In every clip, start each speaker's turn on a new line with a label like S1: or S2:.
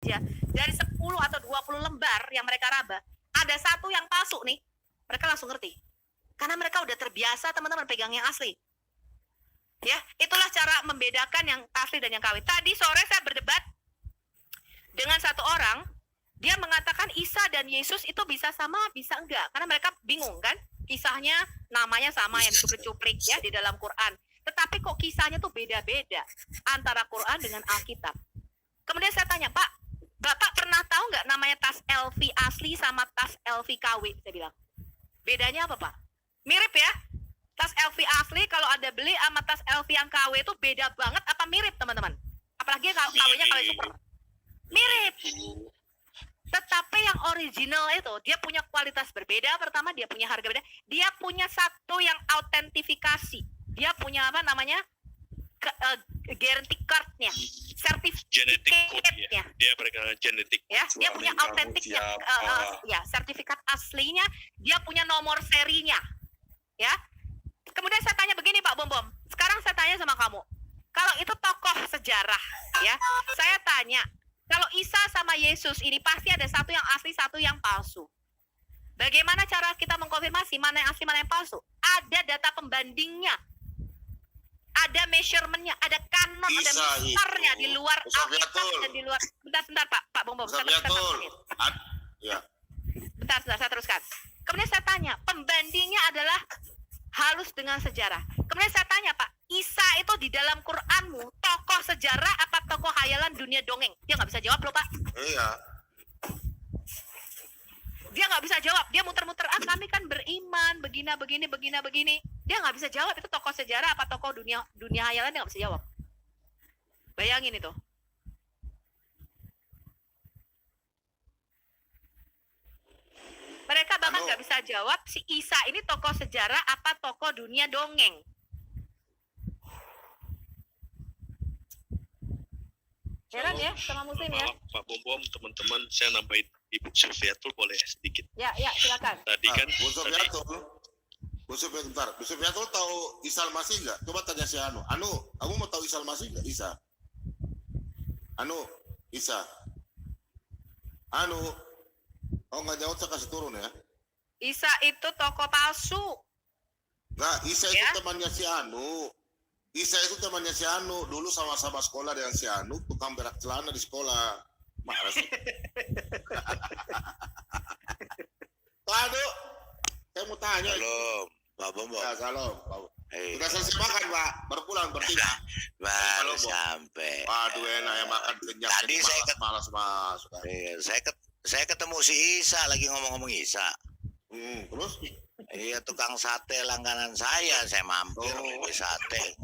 S1: aja, dari 10 atau 20 lembar yang mereka raba, ada satu yang palsu nih, mereka langsung ngerti. Karena mereka udah terbiasa teman-teman pegang yang asli. Ya, itulah cara membedakan yang asli dan yang KW. Tadi sore saya berdebat dengan satu orang, dia mengatakan Isa dan Yesus itu bisa sama, bisa enggak. Karena mereka bingung kan, kisahnya namanya sama yang dicuplik-cuplik ya di dalam Quran. Tetapi kok kisahnya tuh beda-beda antara Quran dengan Alkitab. Kemudian saya tanya, Pak, Bapak pernah tahu nggak namanya tas LV asli sama tas LV KW? Saya bilang, bedanya apa Pak? Mirip ya? Tas LV asli kalau ada beli sama tas LV yang KW itu beda banget apa mirip teman-teman? Apalagi kalau KW-nya KW super. Mirip. Tetapi yang original itu dia punya kualitas berbeda. Pertama dia punya harga beda. Dia punya satu yang autentifikasi. Dia punya apa namanya? Guarantee card-nya, sertifikatnya.
S2: Dia berkata genetik.
S1: Ya, dia punya autentiknya, ya, sertifikat aslinya. Dia punya nomor serinya. Ya. Kemudian saya tanya begini Pak Bom. Sekarang saya tanya sama kamu. Kalau itu tokoh sejarah, ya. Saya tanya, kalau Isa sama Yesus ini pasti ada satu yang asli, satu yang palsu. Bagaimana cara kita mengkonfirmasi mana yang asli, mana yang palsu? Ada data pembandingnya. Ada measurement-nya, ada kanon, ada mistarnya di luar Alkitab dan di luar. Bentar Pak Bom. Bentar, saya teruskan. Kemudian saya tanya, pembandingnya adalah halus dengan sejarah. Kemudian saya tanya, Pak, Isa itu di dalam Quranmu tokoh sejarah apa tokoh hayalan dunia dongeng? Dia nggak bisa jawab loh, Pak.
S3: Iya.
S1: Dia nggak bisa jawab. Dia muter-muter. Kami kan beriman begini. Dia nggak bisa jawab itu tokoh sejarah apa tokoh dunia hayalan. Dia nggak bisa jawab. Bayangin itu. Mereka bahkan nggak bisa jawab si Isa ini tokoh sejarah apa tokoh dunia dongeng. Heran ya sama muslim ya.
S2: Pak Bom, teman-teman, saya nambahin Ibu Sufiatul boleh sedikit.
S1: Ya, silakan.
S2: Tadi kan
S3: Bu Sufiatul tahu Isa Al-Masih nggak? Coba tanya si Anu. Kamu mau tahu Isa Al-Masih nggak? Isa. Oh nggak jawab, saya kasih turun ya.
S1: Isa itu tokoh palsu.
S3: Nggak, Isa itu temannya si Anu. Dulu sama-sama sekolah dengan si Anu, tukang berak celana di sekolah. Marah sih. Aduh, saya mau tanya.
S4: Halo, Pak Bom.
S3: Ya, salam. Sudah selesai makan, Pak. Baru pulang, bertiga.
S4: Baru sampai.
S3: Waduh, enak ya makan kenyang.
S4: Tadi
S3: malas masuk.
S4: Saya ketemu si Isa lagi ngomong-ngomong Isa.
S3: Terus?
S4: Iya, tukang sate langganan saya mampir beli sate.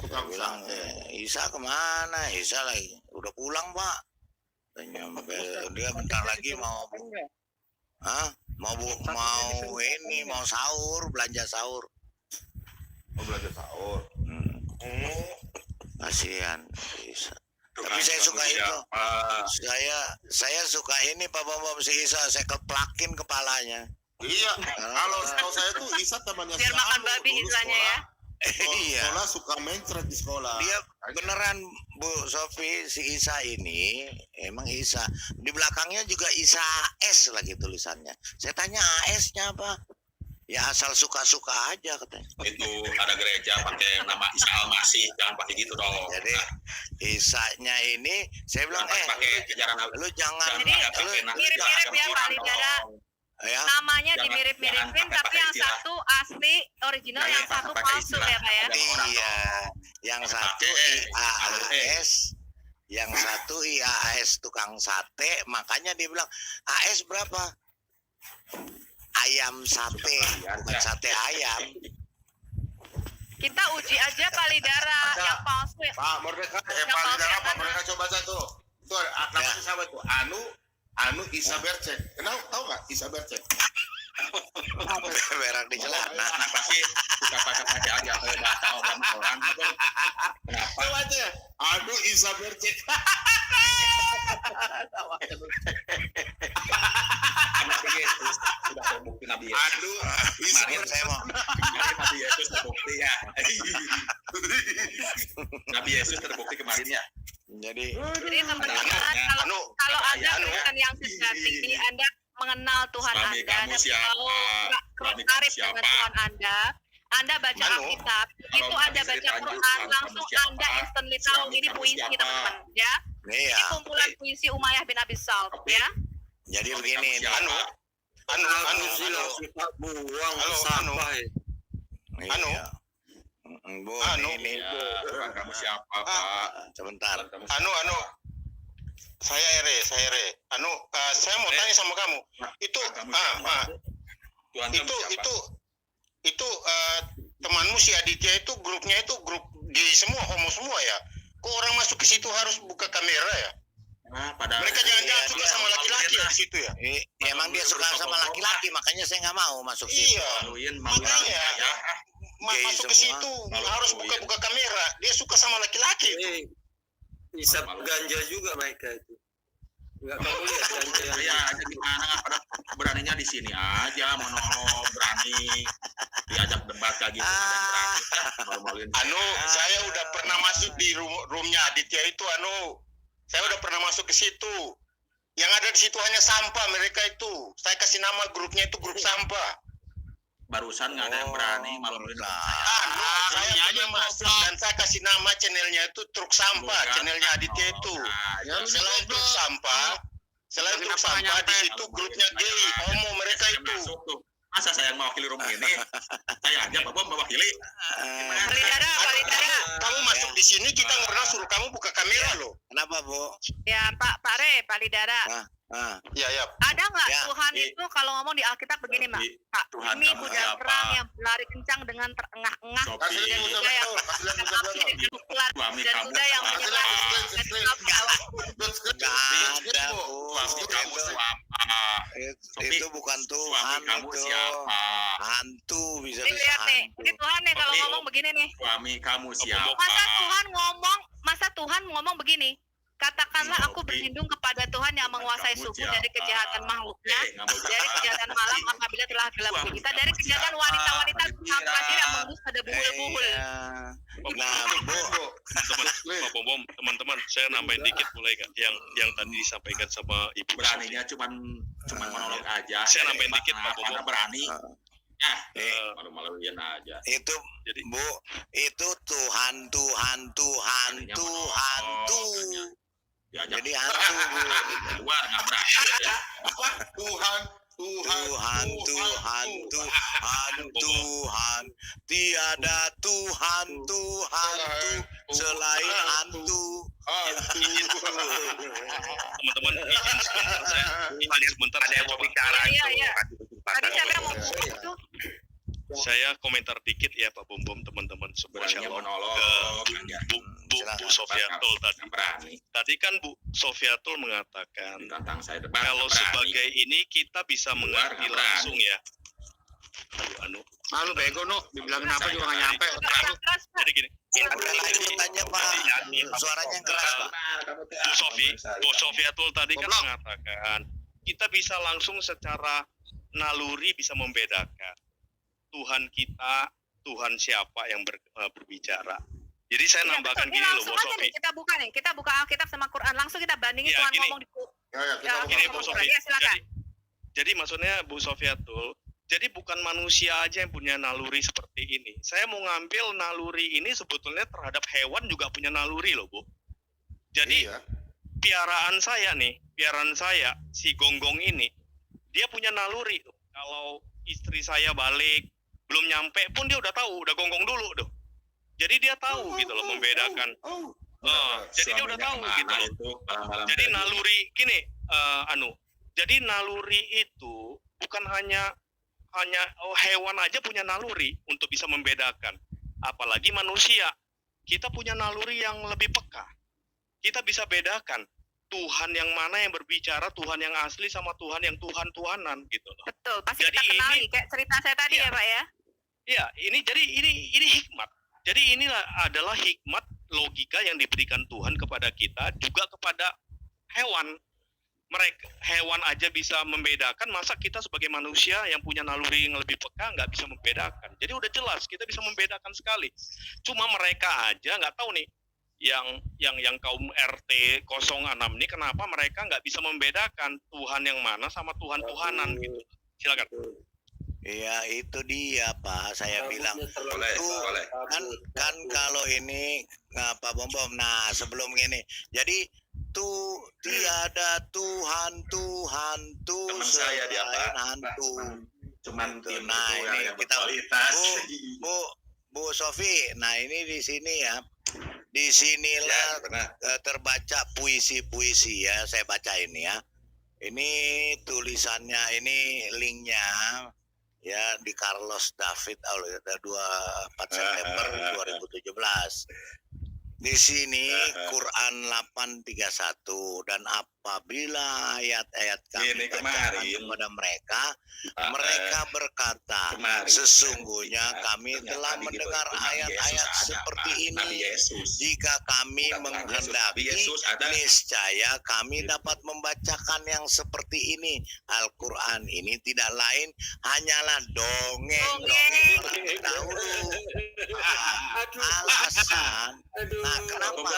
S4: Saya bilang, Isa kemana? Isa lagi udah pulang Pak. Dia bentar lagi mau sahur, belanja sahur.
S3: Mau belanja sahur.
S4: Kasihan Isa. Tapi saya suka itu. Saya suka ini Pak Bom si Isa, saya keplakin kepalanya.
S3: Iya. Kalau setahu saya tuh Isa temannya si
S1: Biar makan
S3: Anu,
S1: babi
S3: dulu
S1: Isanya ya.
S4: Iya.
S3: Sekolah suka mencret di sekolah.
S4: Dia beneran Bu Sofi, si Isa ini emang Isa. Di belakangnya juga Isa AS lagi tulisannya. Saya tanya AS-nya apa? Ya asal suka-suka aja katanya.
S5: Itu ada gereja pakai nama Isa Al-Masih, jangan pakai gitu dong.
S4: Jadi Isa-nya ini saya bilang lu jangan.
S1: Jadi mirip-mirip ya Pak Lidara.
S4: Ya.
S1: Namanya dimirip-miripin tapi yang satu asli original, yang satu palsu ya Pak ya.
S4: Iya. Yang satu IAAS, yang satu IAAS tukang sate, makanya dia bilang AS berapa? Ayam sate, bukan sate ayam.
S1: Kita uji aja Pak Lidara yang palsu ya.
S3: Pak Merdeka, Pak Lidara, Pak Merdeka coba aja tuh. Itu namanya siapa tuh? Anu Isa Bercek. Tahu nggak Isa Bercek?
S4: Berak di celana.
S5: Kenapa sih suka pakai aja bahasa orang? Kenapa?
S3: Coba aja. Anu Isa Bercek.
S5: Nabi Yesus sudah terbukti Nabi Yesus.
S3: Aduh, Isa
S4: Saya mau.
S5: Nabi Yesus terbukti ya. Nabi Yesus terbukti kemarin ya.
S4: Jadi
S1: teman-teman,
S5: Anu,
S1: kalau Anda
S5: anu,
S1: Kristen yang sejati, Anda mengenal Tuhan
S5: Suami
S1: Anda
S5: kamu
S1: dan
S5: siapa?
S1: tahu
S5: Suami kamu
S1: karib
S5: siapa?
S1: dengan Tuhan Anda baca
S5: Anu,
S1: Alkitab, itu
S5: kalau
S1: Anda
S5: masih
S1: baca
S5: ditanya
S1: Quran,
S5: suami
S1: langsung
S5: kamu siapa?
S1: Anda instantly tahu
S5: Suami
S1: ini
S5: kamu
S1: puisi
S5: siapa?
S1: teman-teman, ya.
S4: iya.
S1: Ini kumpulan puisi Umayyah bin Abi Salt,
S5: Oke.
S1: ya.
S4: Jadi
S5: Suami
S4: begini,
S5: kamu siapa?
S3: Anu,
S4: Halo,
S3: Anu.
S4: Iya. Bu,
S3: Anu.
S4: ini
S5: Ya, Tuhan kamu siapa, Pak?
S4: sebentar.
S5: Tuhan kamu siapa?
S3: Anu, saya Ere. Saya mau tanya sama kamu. Itu,
S5: Tuhan kamu siapa? Tuhan kamu siapa?
S3: itu temanmu si Aditya itu grupnya itu grup gay semua, homo semua ya? Kok orang masuk ke situ harus buka kamera ya?
S5: Nah, padahal
S3: Mereka jangan-jangan
S4: Iya,
S3: suka
S4: dia
S3: sama laki-laki ya di situ ya?
S4: Emang dia suka sama laki-laki, makanya saya nggak mau masuk situ.
S3: Iya.
S5: maluin
S3: Makanya
S5: ya.
S4: Gay
S3: masuk ke
S4: semua.
S3: situ
S5: Malu
S3: harus
S5: maluin.
S3: buka-buka kamera. Dia suka sama laki-laki.
S6: Isap ganja juga mereka itu. Enggak kamu lihat ganja yang
S5: Ya aja gimana beraninya di sini aja menolong berani diajak debat kayak gitu ada yang berani malu-maluin.
S3: Saya udah pernah masuk di roomnya Aditya itu, saya udah pernah masuk ke situ. Yang ada di situ hanya sampah mereka itu. Saya kasih nama grupnya itu grup sampah.
S5: Barusan nggak ada yang berani malu-maluin saya.
S3: Saya
S5: ini aja
S3: pernah masuk
S5: goblok.
S3: dan saya kasih nama channelnya itu truk sampah,
S5: Bukan,
S3: channelnya Aditya itu.
S5: Ya,
S3: Selain truk sampah di situ grupnya gay, homo mereka
S5: saya
S3: itu.
S5: masuk tuh. Masa saya yang mewakili room ini? Saya aja Pak Bom mewakili.
S1: Palidara.
S3: Kamu masuk di sini kita nggak pernah suruh kamu buka kamera loh.
S4: Kenapa, Bu?
S1: Ya, Pak Re, Palidara.
S3: Ya.
S1: Ada nggak
S4: Ya,
S1: Tuhan
S5: i-
S1: itu kalau ngomong di Alkitab begini, Mbak? Pak,
S5: Tuhan
S1: ini
S5: kamu
S1: kuda
S5: siapa?
S1: perang yang berlari kencang dengan terengah-engah
S5: Sopi.
S3: Kasih lihat
S1: dan
S3: muka
S1: kuda yang
S3: betul, kasih lihat muka
S1: api
S3: betul.
S1: dengan ular
S5: Suami
S1: dan
S5: kamu
S1: kuda yang
S5: siapa?
S1: menyerang
S3: Kasih lihat,
S1: dan
S3: kasih lihat.
S4: Nggak ada, Bu.
S5: Suami kamu
S4: Itu,
S5: siapa? Sopi,
S4: itu bukan
S5: Suami
S4: Tuhan
S5: kamu
S4: itu.
S5: siapa?
S4: Hantu bisa
S1: Ini lihat nih,
S4: hantu.
S1: ini Tuhan nih kalau
S5: Sopi.
S1: ngomong begini nih.
S5: Suami kamu siapa?
S1: Masa Tuhan ngomong begini? Katakanlah aku
S5: Sopi.
S1: berlindung kepada Tuhan yang menguasai
S5: Kamu
S1: suku dari
S5: siapa?
S1: kejahatan makhluknya,
S5: Nggak mau
S1: dari
S5: jawab.
S1: kejahatan malam apabila telah gelap
S5: Suami
S1: kita,
S5: kamu
S1: dari kejahatan
S5: siapa?
S1: wanita-wanita
S5: Gembira.
S1: hadir yang mengus pada buhul-buhul.
S4: Iya. Nah, Bu,
S2: Teman-teman, saya nambahin dikit boleh nggak? Yang tadi disampaikan sama Ibu
S5: Beraninya cuman monolog aja.
S2: Saya nambahin dikit, Pak Bobo.
S5: Karena berani.
S4: eh,
S5: Malu-maluin aja.
S4: itu
S2: Jadi
S4: Bu, itu Tuhan.
S5: Diajak
S4: Jadi hantu, Bu.
S5: keluar nggak berani.
S3: Tuhan.
S4: Tuhan, tiada Tuhan selain hantu.
S2: teman-teman izin sebentar saya coba.
S1: Iya. Tadi siapa yang mau ngomong itu?
S2: Saya komentar dikit ya Pak Bom teman-teman semua
S5: Beraninya
S2: Shalom.
S5: monolog aja.
S2: Bu
S4: Silakan.
S2: Sofiatul tadi.
S5: Berani.
S2: Tadi kan Bu Sofiatul mengatakan
S5: Ditantang saya debat.
S2: kalau
S5: berani.
S2: sebagai ini kita bisa mengerti
S5: Berani.
S2: langsung ya. Aduh,
S6: malu bego no, dibilangin apa juga nggak nyampe.
S1: Yang keras, Pak.
S2: jadi gini.
S4: Udah lanjut aja, Pak. Suaranya keras, Pak.
S2: Bu Sofiatul tadi kan mengatakan kita bisa langsung secara naluri bisa membedakan Tuhan kita, Tuhan siapa yang berbicara. Jadi saya
S1: Iya,
S2: nambahkan
S1: betul. Ini
S2: gini loh
S1: langsung
S2: Bu
S1: aja
S2: Sofi.
S1: nih, kita buka Alkitab sama Quran, langsung kita bandingin
S2: Iya,
S1: Tuhan
S2: gini.
S1: ngomong di
S3: Kita
S2: Gini Bu
S1: ngomong
S2: Sofi.
S1: Quran. Iya, silakan.
S2: Jadi maksudnya Bu Sofiatul, jadi bukan manusia aja yang punya naluri seperti ini. Saya mau ngambil naluri ini sebetulnya terhadap hewan juga punya naluri loh Bu. Jadi
S3: Iya.
S2: piaraan saya si gonggong ini, dia punya naluri tuh. Kalau istri saya balik belum nyampe pun dia udah tahu, udah gonggong dulu tuh. Jadi dia tahu gitu loh membedakan. Jadi dia udah tahu gitu loh. Jadi naluri gini, jadi naluri itu bukan hanya hewan aja punya naluri untuk bisa membedakan. Apalagi manusia, kita punya naluri yang lebih peka. Kita bisa bedakan Tuhan yang mana yang berbicara, Tuhan yang asli sama Tuhan yang Tuhan-Tuhanan gitu loh.
S1: Betul, pasti
S2: Jadi
S1: kita kenali
S2: ini-
S1: kayak cerita saya tadi
S2: Iya.
S1: ya, Pak ya.
S2: Iya, ini hikmat. Jadi inilah adalah hikmat logika yang diberikan Tuhan kepada kita, juga kepada hewan. Hewan aja bisa membedakan, masa kita sebagai manusia yang punya naluri yang lebih peka nggak bisa membedakan. Jadi udah jelas kita bisa membedakan sekali. Cuma mereka aja nggak tahu nih, yang kaum RT 06 ini kenapa mereka nggak bisa membedakan Tuhan yang mana sama Tuhan-Tuhanan gitu. Silakan.
S4: Iya, itu dia Pak, saya bilang.
S5: Boleh,
S4: Tuh,
S5: boleh.
S4: kan kalau ini Pak Bom, nah sebelum ini, jadi tiada Tuhan tuh
S5: Teman saya dia, Pak.
S4: selain hantu.
S5: Cuman
S4: Gitu.
S5: tim
S4: Nah,
S5: itu
S4: ini
S5: yang
S4: kita-
S5: berkualitas.
S4: Bu Sofi, nah ini di sini ya, disinilah
S5: Ya, benar.
S4: terbaca puisi-puisi ya, saya baca ini ya. Ini tulisannya, ini linknya ya di Carlos David 24 September 2017. Di sini Quran 8:31, dan apabila ayat-ayat kami
S5: Ini
S4: bacakan
S5: kemarin.
S4: kepada mereka berkata,
S5: Kemarin.
S4: sesungguhnya kami
S5: Ternyata
S4: telah
S5: di
S4: mendengar
S5: Nabi
S4: ayat-ayat
S5: Yesus ada,
S4: seperti
S5: Pak. Nabi
S4: ini.
S5: Yesus.
S4: Jika kami
S5: Bukan Tuhan Yesus. Nabi
S4: menghendaki,
S5: Yesus ada.
S4: niscaya kami
S5: Gitu.
S4: dapat membacakan yang seperti ini. Al-Quran ini tidak lain hanyalah dongeng orang dahulu. Alasan, nah kenapa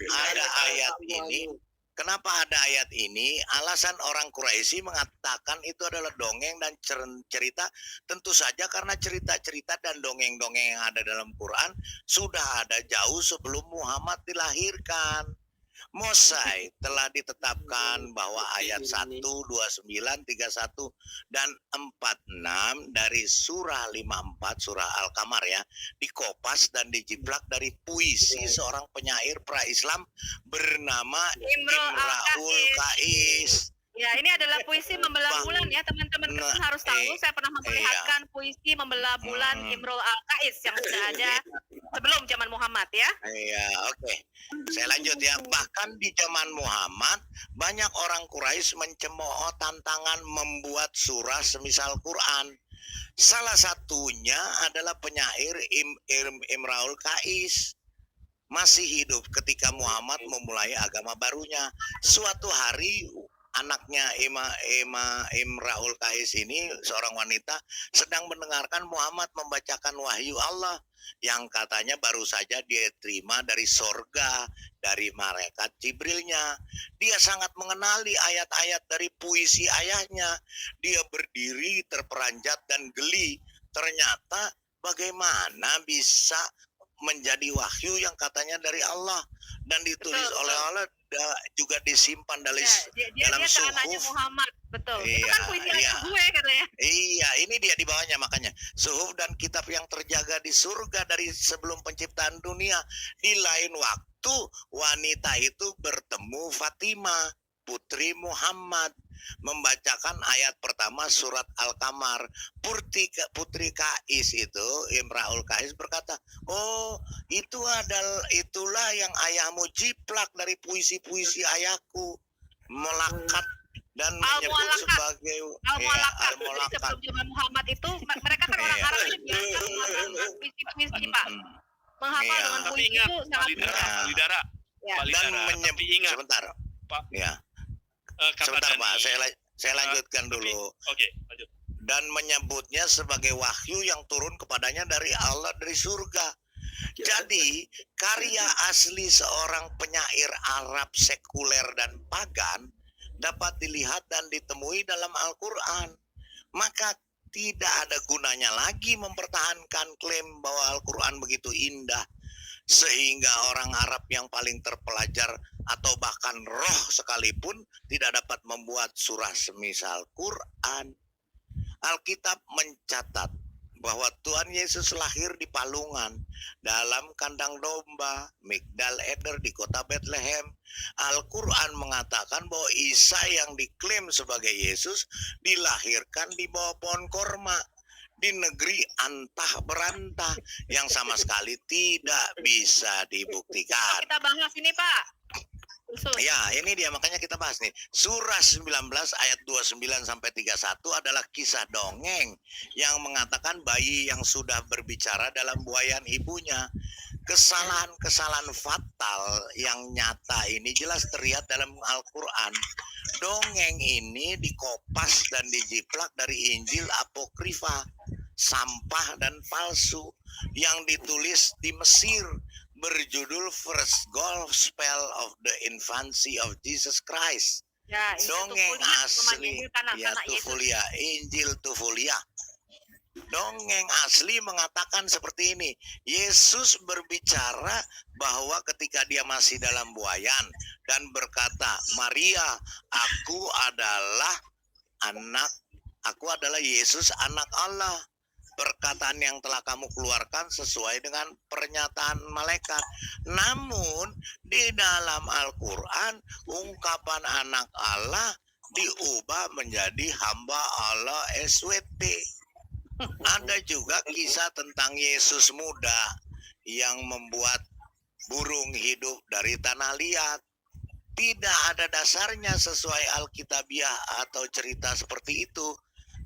S4: ada ayat ini? Kenapa ada ayat ini? Alasan orang Quraisy mengatakan itu adalah dongeng dan cerita. Tentu saja karena cerita-cerita dan dongeng-dongeng yang ada dalam Quran sudah ada jauh sebelum Muhammad dilahirkan. Mosai telah ditetapkan bahwa ayat 1, 29, 31, dan 46 dari surah 54, surah Al-Qamar ya, dikopas dan dijiplak dari puisi seorang penyair pra-Islam bernama Imraul Kais.
S1: Ya, ini adalah puisi membelah
S4: Bang.
S1: bulan ya, teman-teman
S4: Nah,
S1: kan harus tahu. Saya pernah memperlihatkan puisi membelah bulan Imrul Al-Qais yang sudah ada sebelum zaman Muhammad ya.
S4: Iya, oke. Saya lanjut ya. Bahkan di zaman Muhammad, banyak orang Quraisy mencemooh tantangan membuat surah semisal Quran. Salah satunya adalah penyair Imraul Kais. Masih hidup ketika Muhammad memulai agama barunya. Suatu hari anaknya Imraul Kais ini, seorang wanita, sedang mendengarkan Muhammad membacakan wahyu Allah yang katanya baru saja dia terima dari sorga, dari malaikat Jibrilnya. Dia sangat mengenali ayat-ayat dari puisi ayahnya. Dia berdiri terperanjat dan geli. Ternyata bagaimana bisa menjadi wahyu yang katanya dari Allah dan ditulis
S1: Betul,
S4: oleh Allah, juga disimpan dalam
S1: dia ke anaknya
S4: suhuf.
S1: Muhammad, betul. Itu
S4: Iya,
S1: kan puisi
S4: iya.
S1: ayah gue katanya.
S4: Iya, ini dia di bawahnya makanya. Suhuf dan kitab yang terjaga di surga dari sebelum penciptaan dunia. Di lain waktu, wanita itu bertemu Fatimah, putri Muhammad, membacakan ayat pertama surat Al-Qamar. Putri Kais itu, Imraul Kais berkata, oh itulah yang ayahmu jiplak dari puisi-puisi ayahku. Melakat dan menyebut
S1: Al-Mu'allaqat.
S4: sebagai
S1: Al-Mu'allaqat. Jadi
S4: Al-Mu'allaqat.
S1: sebelum zaman Muhammad itu mereka kan orang
S4: Iya.
S1: Arab ini biasa menghafal puisi-puisi Pak. Menghafal
S4: Iya.
S1: dengan
S2: Tapi
S1: puisi
S2: ingat,
S1: itu sangat
S2: Balidara,
S1: mudah.
S2: Balidara,
S1: Ya.
S4: Dan
S2: Balidara. Tapi ingat,
S4: sebentar,
S2: Pak.
S4: ya,
S2: kata
S4: sebentar Pak,
S2: Dani.
S4: saya lanjutkan
S2: Tapi-
S4: dulu.
S2: Oke, lanjut.
S4: Dan menyebutnya sebagai wahyu yang turun kepadanya dari Allah dari surga. Jadi karya asli seorang penyair Arab sekuler dan pagan dapat dilihat dan ditemui dalam Al-Quran. Maka tidak ada gunanya lagi mempertahankan klaim bahwa Al-Quran begitu indah, sehingga orang Arab yang paling terpelajar atau bahkan roh sekalipun tidak dapat membuat surah semisal Quran. Alkitab mencatat bahwa Tuhan Yesus lahir di palungan dalam kandang domba Migdal Eder di kota Bethlehem. Al-Quran mengatakan bahwa Isa yang diklaim sebagai Yesus dilahirkan di bawah pohon korma di negeri antah berantah yang sama sekali tidak bisa dibuktikan.
S1: Kita bahas ini Pak. Khusus.
S4: Ya, ini dia makanya kita bahas nih. Surah 19 ayat 29 sampai 31 adalah kisah dongeng yang mengatakan bayi yang sudah berbicara dalam buayan ibunya. Kesalahan-kesalahan fatal yang nyata ini jelas terlihat dalam Al-Quran. Dongeng ini dikopas dan dijiplak dari Injil Apokrifa, sampah dan palsu yang ditulis di Mesir berjudul First Gospel of the Infancy of Jesus Christ.
S1: Ya, Injil
S4: Dongeng
S1: Tufulia,
S4: asli,
S1: Injil kanak-kanak Yesus.
S4: Tufulia, Injil Tufulia. Dongeng asli mengatakan seperti ini. Yesus berbicara bahwa ketika dia masih dalam buayan dan berkata, Maria, aku adalah Yesus anak Allah. Perkataan yang telah kamu keluarkan sesuai dengan pernyataan malaikat. Namun di dalam Al-Quran ungkapan anak Allah diubah menjadi hamba Allah SWT. Ada juga kisah tentang Yesus muda yang membuat burung hidup dari tanah liat. Tidak ada dasarnya sesuai Alkitabiah atau cerita seperti itu.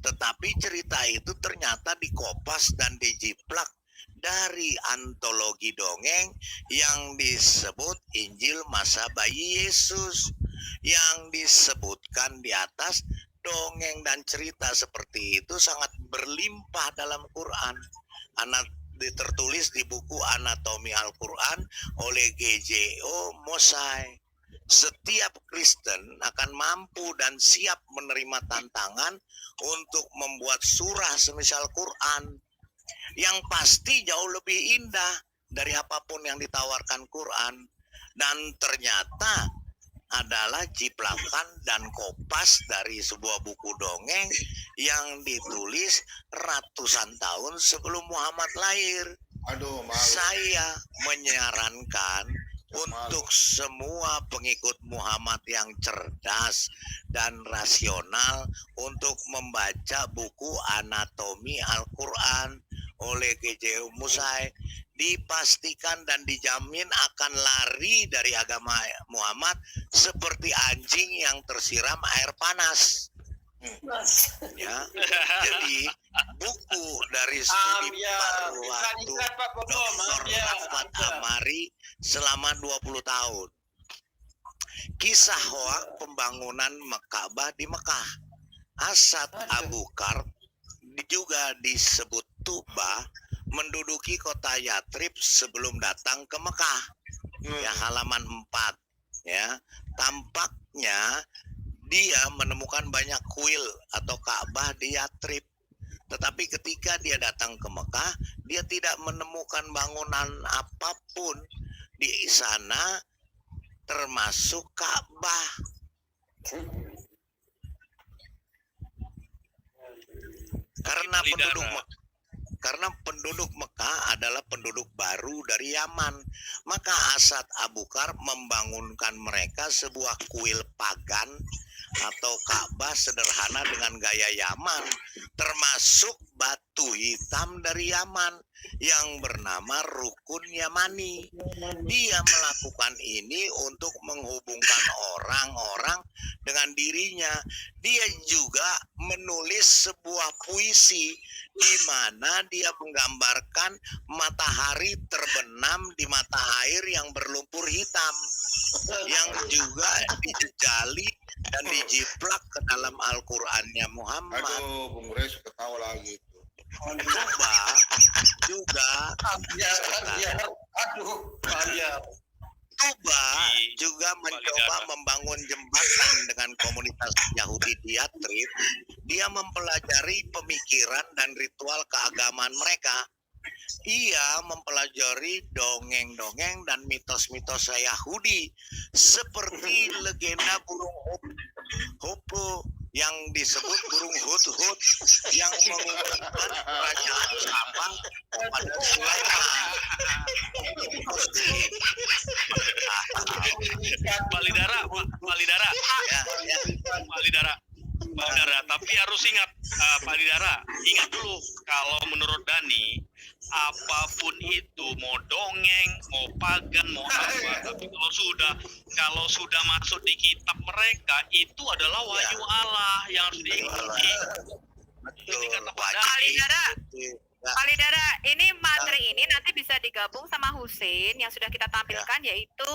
S4: Tetapi cerita itu ternyata dikopas dan dijiplak dari antologi dongeng yang disebut Injil Masa Bayi Yesus. Yang disebutkan di atas, dongeng dan cerita seperti itu sangat berlimpah dalam Quran. Tertulis di buku Anatomi Al-Quran oleh G.J.O. Mosai. Setiap Kristen akan mampu dan siap menerima tantangan untuk membuat surah semisal Quran yang pasti jauh lebih indah dari apapun yang ditawarkan Quran, dan ternyata adalah jiplakan dan kopas dari sebuah buku dongeng yang ditulis ratusan tahun sebelum Muhammad lahir.
S3: Aduh, malu.
S4: Saya menyarankan untuk semua pengikut Muhammad yang cerdas dan rasional untuk membaca buku Anatomi Al-Quran oleh G.J. Musai. Dipastikan dan dijamin akan lari dari agama Muhammad seperti anjing yang tersiram air panas. Ya, jadi buku dari studi paruh waktu Dr. Rafat Amari selama 20 tahun. Kisah hoak pembangunan Ka'bah di Mekah. Asad Abu Bakar juga disebut Tuba menduduki kota Yatrib sebelum datang ke Mekah. Ya, halaman 4. Ya, tampaknya dia menemukan banyak kuil atau Ka'bah di Yatrib. Tetapi ketika dia datang ke Mekah, dia tidak menemukan bangunan apapun di sana termasuk Ka'bah. Karena penduduk Mekah adalah penduduk baru dari Yaman, maka Asad Abu Bakar membangunkan mereka sebuah kuil pagan atau Ka'bah sederhana dengan gaya Yaman, termasuk batu hitam dari Yaman yang bernama Rukun Yamani. Dia melakukan ini untuk menghubungkan orang-orang dengan dirinya. Dia juga menulis sebuah puisi di mana dia menggambarkan matahari terbenam di mata air yang berlumpur hitam, yang juga dijejali dan dijiplak ke dalam Al-Qur'annya Muhammad.
S3: Aduh, Bung Res ketawa lagi.
S4: Coba juga Tuba juga mencoba membangun jembatan dengan komunitas Yahudi di Yatrib. Dia mempelajari pemikiran dan ritual keagamaan mereka. Ia mempelajari dongeng-dongeng dan mitos-mitos Yahudi seperti legenda burung Hopo yang disebut burung Hut-Hut yang mengumumkan kerajaan Sabang kepada Sulaiman.
S2: Pak Lidara, tapi harus ingat, Pak Lidara, ingat dulu kalau menurut Dani, apapun itu, mau dongeng, mau pagan, mau apa, tapi kalau sudah masuk di kitab mereka, itu adalah wahyu Allah yang harus diikuti. Ini kata Pak Dani.
S1: Pak Lidara, ini materi ini nanti bisa digabung sama Husein yang sudah kita tampilkan, yaitu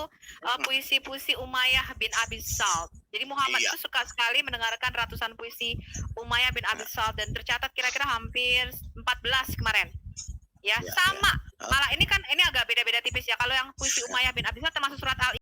S1: puisi-puisi Umayyah bin Abi Salt. Jadi Muhammad itu suka sekali mendengarkan ratusan puisi Umayyah bin Abi Salt dan tercatat kira-kira hampir 14 kemarin. Ya, sama Malah ini kan ini agak beda-beda tipis ya. Kalau yang puisi Umayyah bin Abdillah termasuk surat Al